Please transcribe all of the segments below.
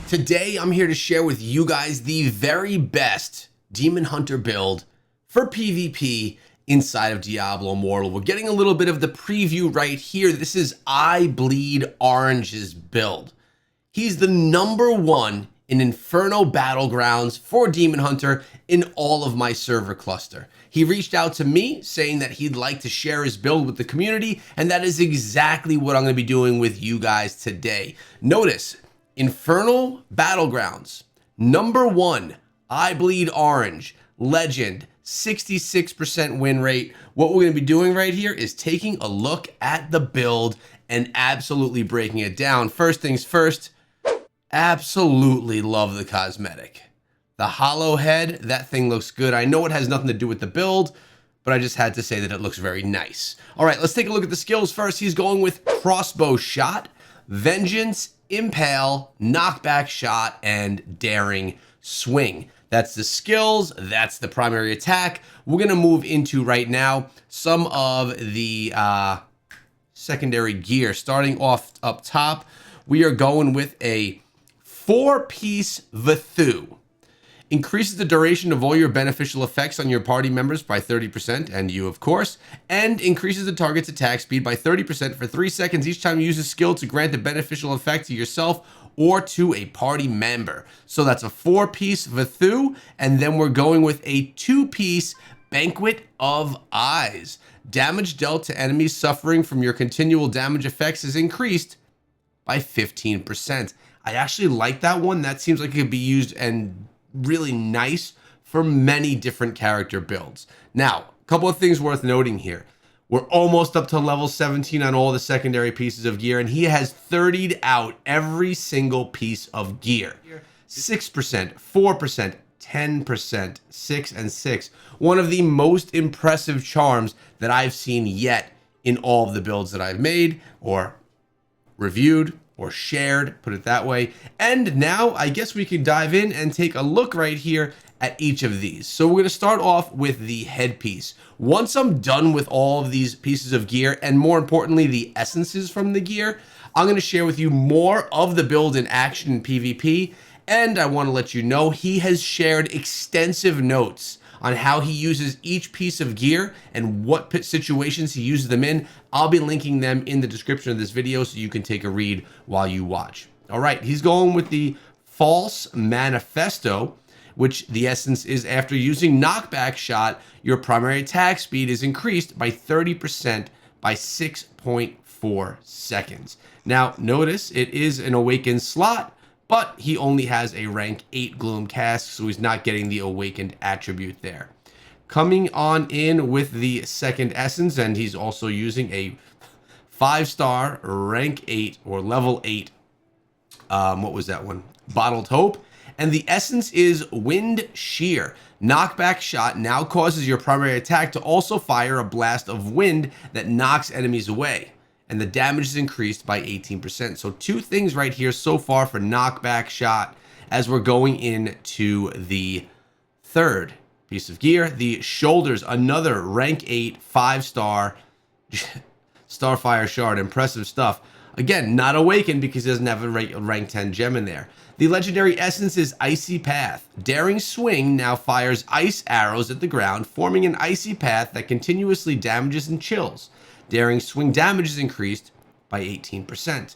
Today, I'm here to share with you guys the very best Demon Hunter build for PvP inside of Diablo Immortal. We're getting a little bit of the preview right here. This is I Bleed Orange's build. He's the #1 in Inferno Battlegrounds for Demon Hunter in all of my server cluster. He reached out to me saying that he'd like to share his build with the community, and that is exactly what I'm going to be doing with you guys today. Notice, Infernal Battlegrounds, #1, I Bleed Orange, Legend, 66% win rate. What we're going to be doing right here is taking a look at the build and absolutely breaking it down. First things first, absolutely love the cosmetic. The hollow head, that thing looks good. I know it has nothing to do with the build, but I just had to say that it looks very nice. All right, let's take a look at the skills first. He's going with crossbow shot, vengeance, impale, knockback shot, and daring swing. That's the skills, that's the primary attack. We're gonna move into right now some of the secondary gear. Starting off up top, we are going with a 4-piece Vathu. Increases the duration of all your beneficial effects on your party members by 30%, and you of course, and increases the target's attack speed by 30% for 3 seconds each time you use a skill to grant a beneficial effect to yourself or to a party member. So that's a 4-piece Vathu, and then we're going with a 2-piece Banquet of Eyes. Damage dealt to enemies suffering from your continual damage effects is increased by 15%. I actually like that one. That seems like it could be used and really nice for many different character builds. Now, a couple of things worth noting here. We're almost up to level 17 on all the secondary pieces of gear, and he has 30'd out every single piece of gear. 6%, 4%, 10%, 6, and 6. One of the most impressive charms that I've seen yet in all of the builds that I've made or reviewed or shared, put it that way. And now I guess we can dive in and take a look right here at each of these. So we're gonna start off with the headpiece. Once I'm done with all of these pieces of gear, and more importantly, the essences from the gear, I'm gonna share with you more of the build in action in PvP. And I wanna let you know he has shared extensive notes on how he uses each piece of gear and what situations he uses them in. I'll be linking them in the description of this video so you can take a read while you watch. All right, he's going with the False Manifesto, which the essence is after using knockback shot, your primary attack speed is increased by 30% by 6.4 seconds. Now, notice it is an awakened slot, but he only has a rank 8 Gloom Cask, so he's not getting the awakened attribute there. Coming on in with the second essence, and he's also using a 5-star rank 8 or level 8, what was that one? Bottled Hope. And the essence is Wind Shear. Knockback shot now causes your primary attack to also fire a blast of wind that knocks enemies away, and the damage is increased by 18%. So 2 things right here so far for knockback shot as we're going into the third piece of gear. The shoulders, another rank 8, 5-star Starfire Shard, impressive stuff. Again, not awakened because he doesn't have a rank 10 gem in there. The legendary essence is Icy Path. Daring Swing now fires ice arrows at the ground, forming an icy path that continuously damages and chills. Daring Swing damage is increased by 18%.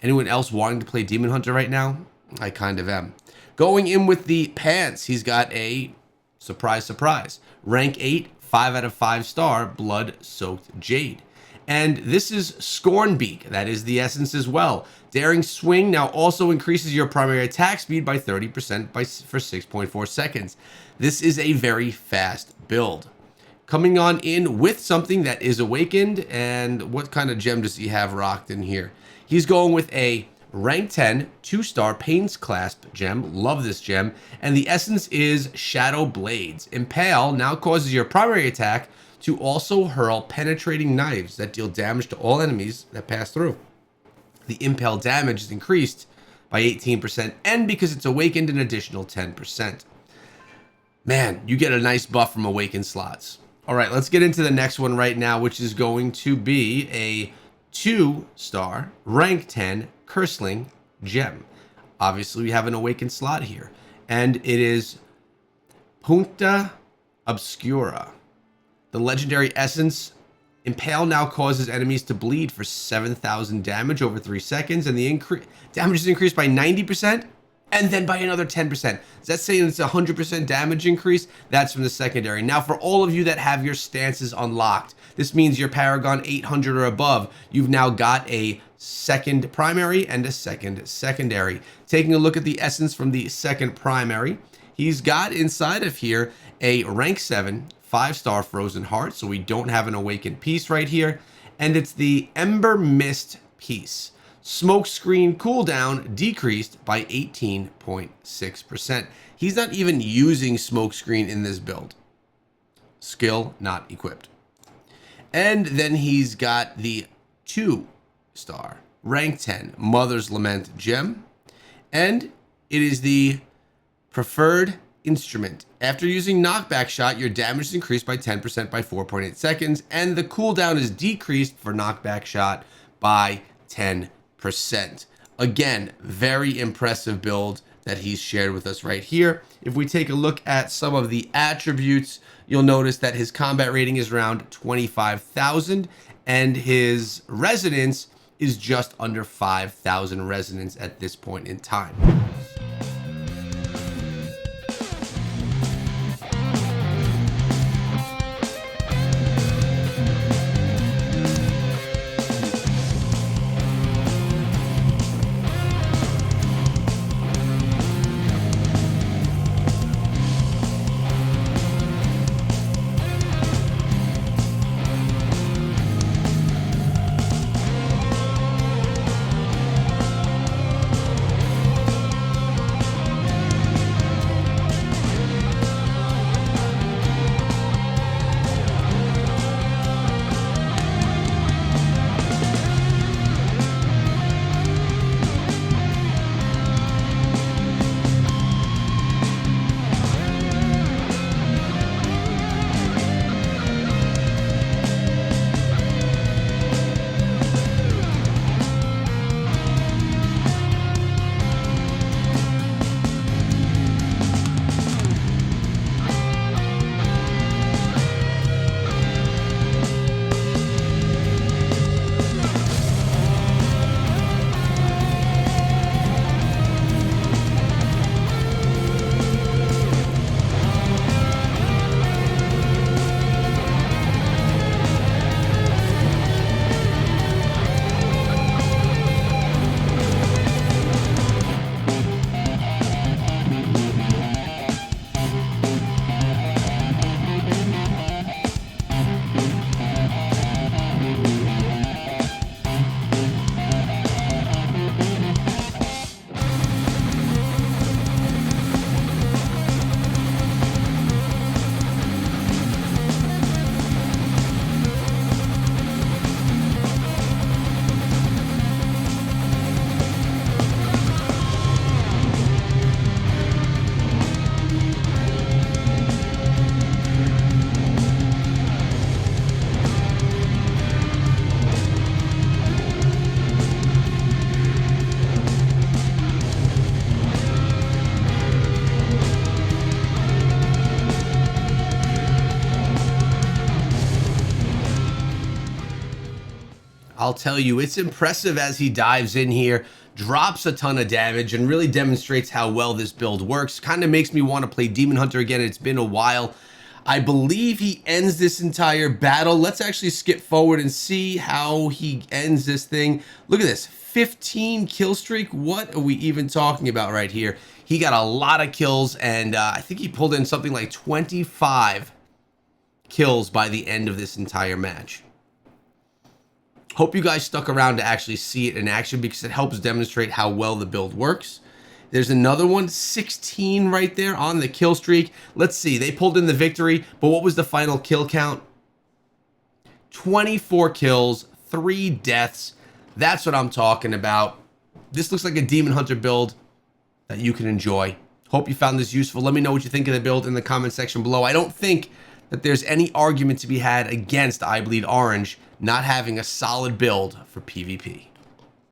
Anyone else wanting to play Demon Hunter right now? I kind of am. Going in with the pants, he's got a, surprise, surprise, rank 8, 5 out of 5-star, blood-soaked jade. And this is Scornbeak, that is the essence as well. Daring Swing now also increases your primary attack speed by 30% for 6.4 seconds. This is a very fast build. Coming on in with something that is awakened, and what kind of gem does he have rocked in here? He's going with a rank 10 2-star Pain's Clasp gem. Love this gem. And the essence is Shadow Blades. Impale now causes your primary attack to also hurl penetrating knives that deal damage to all enemies that pass through. The impale damage is increased by 18%, and because it's awakened, an additional 10%. Man, you get a nice buff from awakened slots. All right, let's get into the next one right now, which is going to be a 2-star rank 10 Curseling gem. Obviously, we have an awakened slot here, and it is Punta Obscura. The legendary essence, Impale now causes enemies to bleed for 7,000 damage over 3 seconds, and the damage is increased by 90%, and then by another 10%. Is that saying it's a 100% damage increase? That's from the secondary. Now, for all of you that have your stances unlocked, this means your Paragon 800 or above, you've now got a second primary and a second secondary. Taking a look at the essence from the second primary, he's got inside of here a rank 7 5-star frozen heart, so we don't have an awakened piece right here, and it's the Ember Mist piece. Smoke screen cooldown decreased by 18.6%. He's not even using smoke screen in this build. Skill not equipped. And then he's got the 2-star rank 10 Mother's Lament gem, and it is the preferred instrument. After using knockback shot, your damage is increased by 10% by 4.8 seconds, and the cooldown is decreased for knockback shot by 10%. Again, very impressive build that he's shared with us right here. If we take a look at some of the attributes, you'll notice that his combat rating is around 25,000, and his resonance is just under 5,000 resonance at this point in time. I'll tell you, it's impressive as he dives in here, drops a ton of damage, and really demonstrates how well this build works. Kind of makes me want to play Demon Hunter again. It's been a while. I believe he ends this entire battle. Let's actually skip forward and see how he ends this thing. Look at this, 15 kill streak. What are we even talking about right here? He got a lot of kills, and I think he pulled in something like 25 kills by the end of this entire match. Hope you guys stuck around to actually see it in action because it helps demonstrate how well the build works. There's another one, 16 right there on the kill streak. Let's see, they pulled in the victory, but what was the final kill count? 24 kills, 3 deaths. That's what I'm talking about. This looks like a Demon Hunter build that you can enjoy. Hope you found this useful. Let me know what you think of the build in the comment section below. I don't think that there's any argument to be had against I Bleed Orange not having a solid build for PvP.